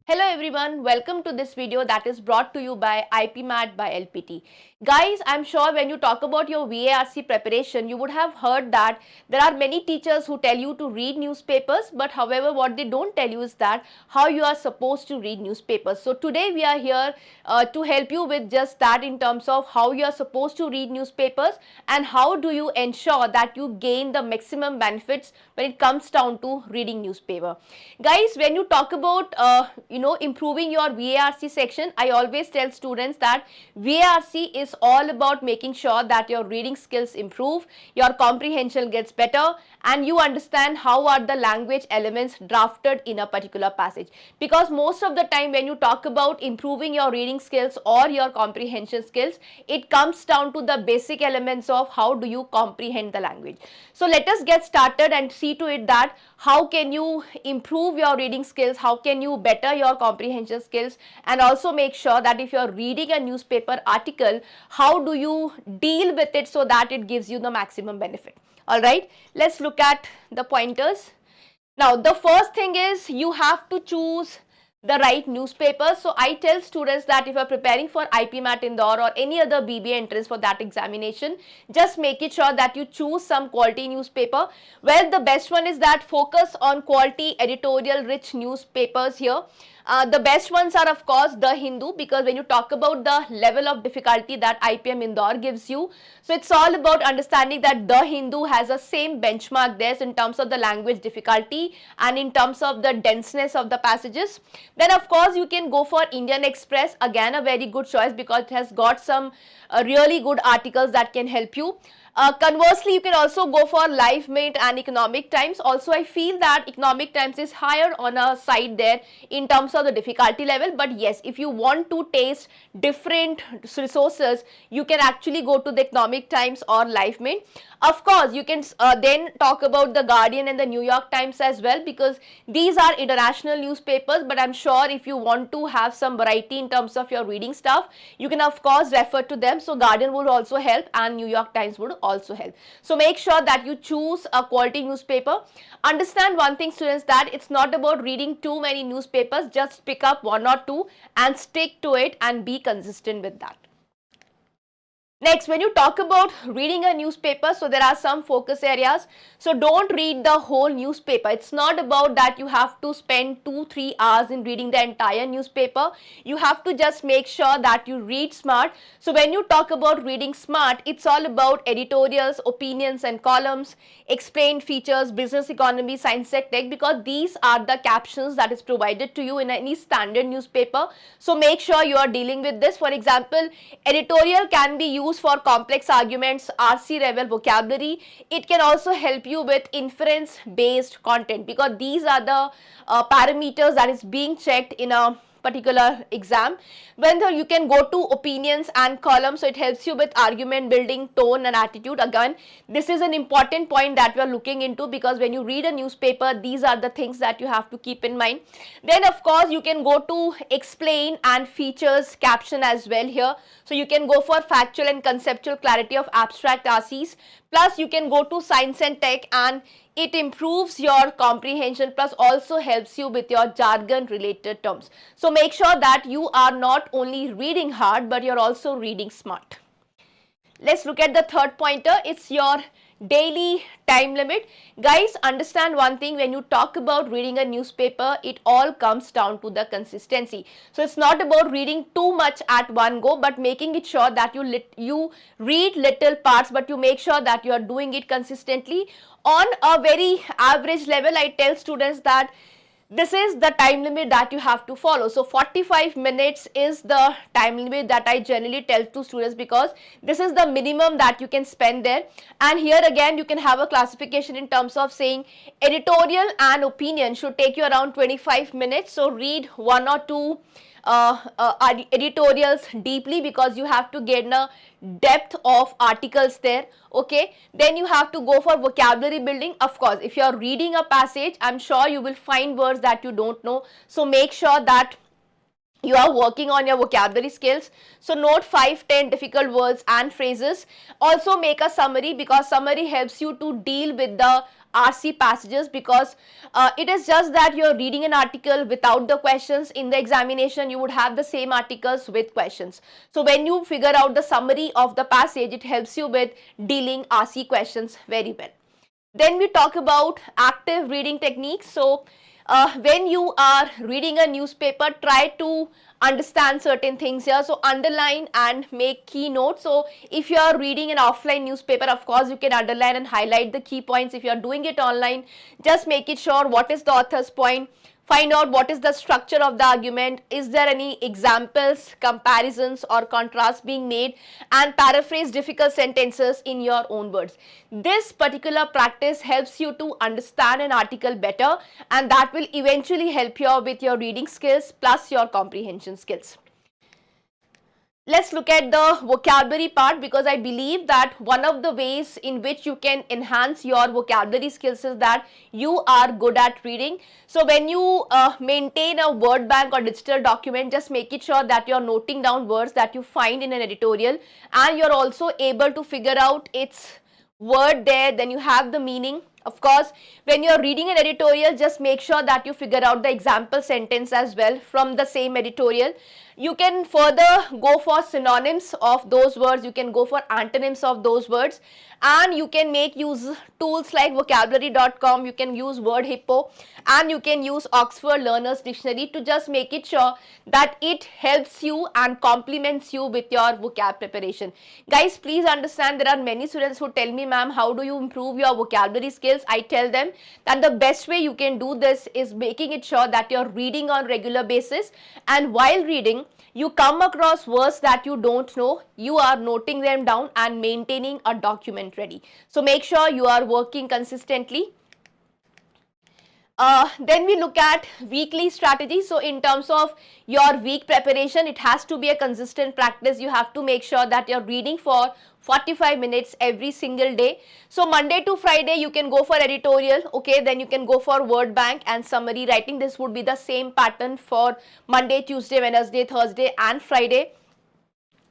Hello everyone, welcome to this video that is brought to you by IPMAT by LPT. Guys, I'm sure when you talk about your VARC preparation, you would have heard that there are many teachers who tell you to read newspapers, but however what they don't tell you is that how you are supposed to read newspapers. So today we are here to help you with just that in terms of how you are supposed to read newspapers and how do you ensure that you gain the maximum benefits when it comes down to reading newspaper. Guys, when you talk about improving your VARC section, I always tell students that VARC is all about making sure that your reading skills improve, your comprehension gets better, and you understand how are the language elements drafted in a particular passage. Because most of the time when you talk about improving your reading skills or your comprehension skills, it comes down to the basic elements of how do you comprehend the language. So let us get started and see to it that how can you improve your reading skills, how can you better your comprehension skills, and also make sure that if you're reading a newspaper article, how do you deal with it so that it gives you the maximum benefit. Alright, let's look at the pointers. Now the first thing is you have to choose the right newspaper. So I tell students that if you are preparing for IPMAT Indore or any other BBA entrance for that examination, just make it sure that you choose some quality newspaper. Well, the best one is that focus on quality editorial rich newspapers here. The best ones are of course The Hindu, because when you talk about the level of difficulty that IPM Indore gives you, so it's all about understanding that The Hindu has a same benchmark there in terms of the language difficulty and in terms of the denseness of the passages. Then of course you can go for Indian Express, again a very good choice because it has got some really good articles that can help you. Conversely, you can also go for LiveMate and Economic Times. Also, I feel that Economic Times is higher on a side there in terms of the difficulty level. But yes, if you want to taste different resources, you can actually go to the Economic Times or LiveMate. Of course, you can then talk about the Guardian and the New York Times as well, because these are international newspapers. But I'm sure if you want to have some variety in terms of your reading stuff, you can of course refer to them. So Guardian would also help and New York Times would also help. So make sure that you choose a quality newspaper. Understand one thing, students, that it's not about reading too many newspapers. Just pick up one or two and stick to it and be consistent with that. Next, when you talk about reading a newspaper, so there are some focus areas. So don't read the whole newspaper. It's not about that you have to spend 2-3 hours in reading the entire newspaper. You have to just make sure that you read smart. So when you talk about reading smart, it's all about editorials, opinions and columns, explained features, business, economy, science, tech, because these are the captions that is provided to you in any standard newspaper. So make sure you are dealing with this. For example, editorial can be used for complex arguments, RC level vocabulary. It can also help you with inference based content, because these are the parameters that is being checked in a particular exam. When you can go to opinions and columns, so it helps you with argument building, tone and attitude. Again, this is an important point that we are looking into, because when you read a newspaper, these are the things that you have to keep in mind. Then of course you can go to explain and features caption as well here. So you can go for factual and conceptual clarity of abstract RCs. Plus you can go to science and tech, and it improves your comprehension, plus also helps you with your jargon related terms. So make sure that you are not only reading hard, but you're also reading smart. Let's look at the third pointer. It's your daily time limit. Guys, understand one thing, when you talk about reading a newspaper, it all comes down to the consistency. So it's not about reading too much at one go, but making it sure that you read little parts, but you make sure that you are doing it consistently. On a very average level, I tell students that this is the time limit that you have to follow. So 45 minutes is the time limit that I generally tell to students, because this is the minimum that you can spend there. And here again you can have a classification in terms of saying editorial and opinion should take you around 25 minutes. So read one or two editorials deeply, because you have to get a depth of articles there. Okay, then you have to go for vocabulary building. Of course, if you are reading a passage, I'm sure you will find words that you don't know. So make sure that you are working on your vocabulary skills. So note 5-10 difficult words and phrases. Also make a summary, because summary helps you to deal with the RC passages, because it is just that you're reading an article without the questions. In the examination you would have the same articles with questions. So when you figure out the summary of the passage, it helps you with dealing RC questions very well. Then we talk about active reading techniques. So when you are reading a newspaper, try to understand certain things here. So underline and make key notes. So if you are reading an offline newspaper, of course you can underline and highlight the key points. If you are doing it online, just make it sure what is the author's point. Find out what is the structure of the argument, is there any examples, comparisons or contrasts being made, and paraphrase difficult sentences in your own words. This particular practice helps you to understand an article better, and that will eventually help you with your reading skills plus your comprehension skills. Let's look at the vocabulary part, because I believe that one of the ways in which you can enhance your vocabulary skills is that you are good at reading. So when you maintain a word bank or digital document, just make it sure that you're noting down words that you find in an editorial, and you're also able to figure out its word there, then you have the meaning. Of course, when you're reading an editorial, just make sure that you figure out the example sentence as well from the same editorial. You can further go for synonyms of those words, you can go for antonyms of those words, and you can make use tools like vocabulary.com, you can use Word Hippo, and you can use Oxford Learner's Dictionary to just make it sure that it helps you and complements you with your vocab preparation. Guys, please understand, there are many students who tell me, ma'am, how do you improve your vocabulary skills? I tell them that the best way you can do this is making it sure that you're reading on regular basis, and while reading you come across words that you don't know, you are noting them down and maintaining a document ready. So make sure you are working consistently. Then we look at weekly strategy. So in terms of your week preparation, it has to be a consistent practice. You have to make sure that you're reading for 45 minutes every single day. So Monday to Friday you can go for editorial, okay, then you can go for word bank and summary writing. This would be the same pattern for Monday, Tuesday, Wednesday, Thursday and Friday.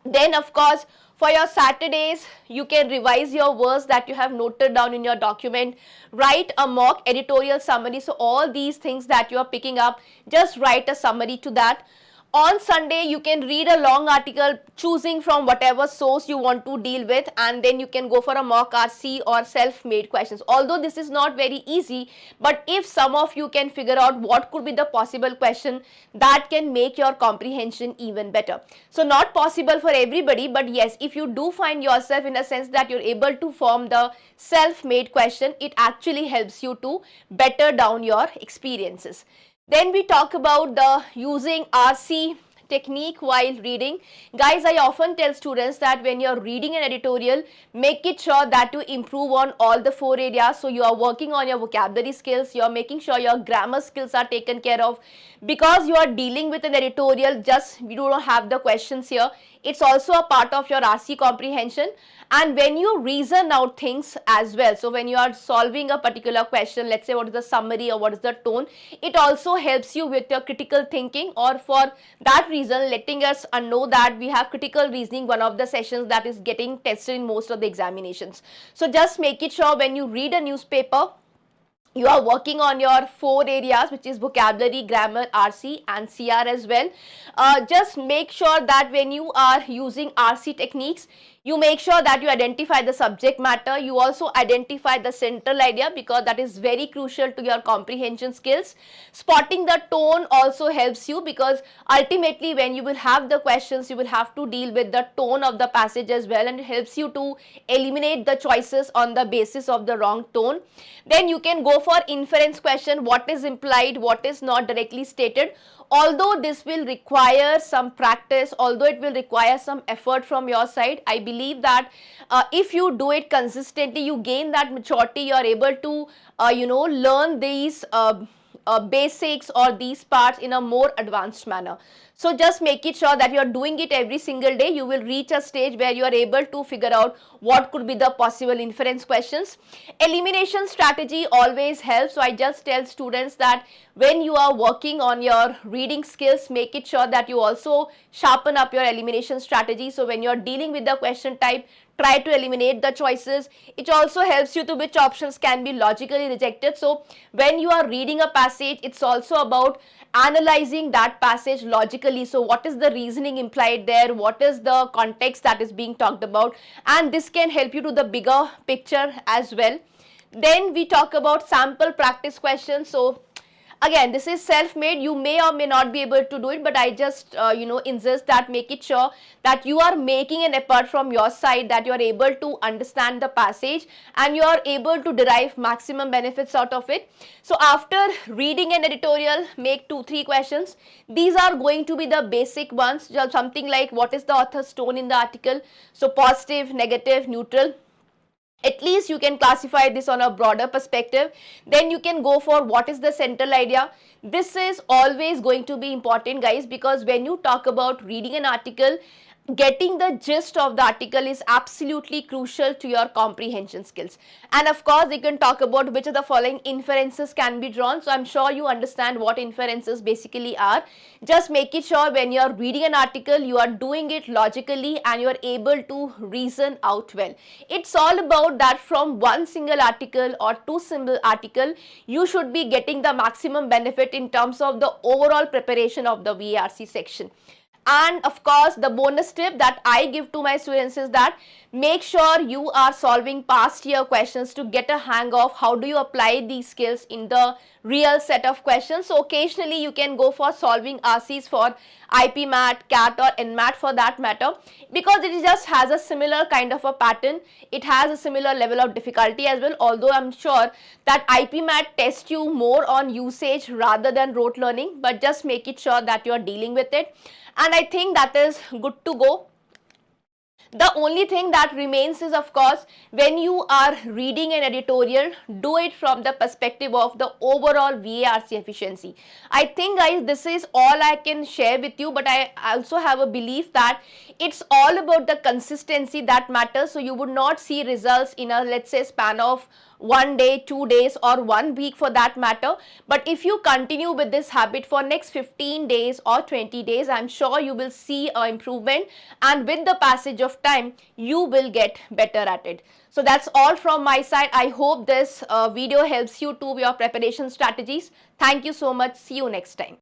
Then of course for your Saturdays, you can revise your words that you have noted down in your document, write a mock editorial summary. So all these things that you are picking up, just write a summary to that. On Sunday, you can read a long article choosing from whatever source you want to deal with, and then you can go for a mock RC or self-made questions. Although this is not very easy, but if some of you can figure out what could be the possible question, that can make your comprehension even better. So not possible for everybody, but yes, if you do find yourself in a sense that you're able to form the self-made question, it actually helps you to better down your experiences. Then we talk about the using RC technique while reading. Guys, I often tell students that when you're reading an editorial, make it sure that you improve on all the 4 areas. So you are working on your vocabulary skills, you're making sure your grammar skills are taken care of. Because you are dealing with an editorial, just you don't have the questions here. It's also a part of your RC comprehension. And when you reason out things as well, so when you are solving a particular question, let's say what is the summary or what is the tone, it also helps you with your critical thinking, or for that reason letting us know that we have critical reasoning, one of the sessions that is getting tested in most of the examinations. So just make it sure when you read a newspaper, you are working on your 4 areas, which is vocabulary, grammar, RC and CR as well. Just make sure that when you are using RC techniques, you make sure that you identify the subject matter. You also identify the central idea, because that is very crucial to your comprehension skills. Spotting the tone also helps you, because ultimately when you will have the questions, you will have to deal with the tone of the passage as well, and it helps you to eliminate the choices on the basis of the wrong tone. Then you can go for inference question, what is implied, what is not directly stated. Although this will require some practice, although it will require some effort from your side, I believe that if you do it consistently, you gain that maturity, you are able to learn these basics or these parts in a more advanced manner. So just make it sure that you are doing it every single day. You will reach a stage where you are able to figure out what could be the possible inference questions. Elimination strategy always helps. So I just tell students that when you are working on your reading skills, make it sure that you also sharpen up your elimination strategy. So when you are dealing with the question type, try to eliminate the choices. It also helps you to which options can be logically rejected. So when you are reading a passage, it's also about analyzing that passage logically. So what is the reasoning implied there, what is the context that is being talked about, and this can help you to the bigger picture as well. Then we talk about sample practice questions. So again, this is self-made. You may or may not be able to do it, but I just insist that make it sure that you are making an effort from your side, that you are able to understand the passage and you are able to derive maximum benefits out of it. So after reading an editorial, make 2-3 questions. These are going to be the basic ones, just something like what is the author's tone in the article, so positive, negative, neutral. At least you can classify this on a broader perspective. Then you can go for what is the central idea. This is always going to be important, guys, because when you talk about reading an article, getting the gist of the article is absolutely crucial to your comprehension skills. And of course, you can talk about which of the following inferences can be drawn. So I'm sure you understand what inferences basically are. Just make it sure when you're reading an article, you are doing it logically and you're able to reason out well. It's all about that from one single article or two single article, you should be getting the maximum benefit in terms of the overall preparation of the VARC section. And of course, the bonus tip that I give to my students is that make sure you are solving past year questions to get a hang of how do you apply these skills in the real set of questions. So occasionally you can go for solving RCs for IP Mat, CAT or NMAT for that matter, because it just has a similar kind of a pattern. It has a similar level of difficulty as well, although I'm sure that IP Mat tests you more on usage rather than rote learning, but just make it sure that you are dealing with it. And I think that is good to go. The only thing that remains is, of course, when you are reading an editorial, do it from the perspective of the overall VARC efficiency. I think, guys, this is all I can share with you, but I also have a belief that it's all about the consistency that matters. So you would not see results in a, let's say, span of 1 day, 2 days or 1 week for that matter. But if you continue with this habit for next 15 days or 20 days, I'm sure you will see an improvement, and with the passage of time, you will get better at it. So that's all from my side. I hope this video helps you to your preparation strategies. Thank you so much. See you next time.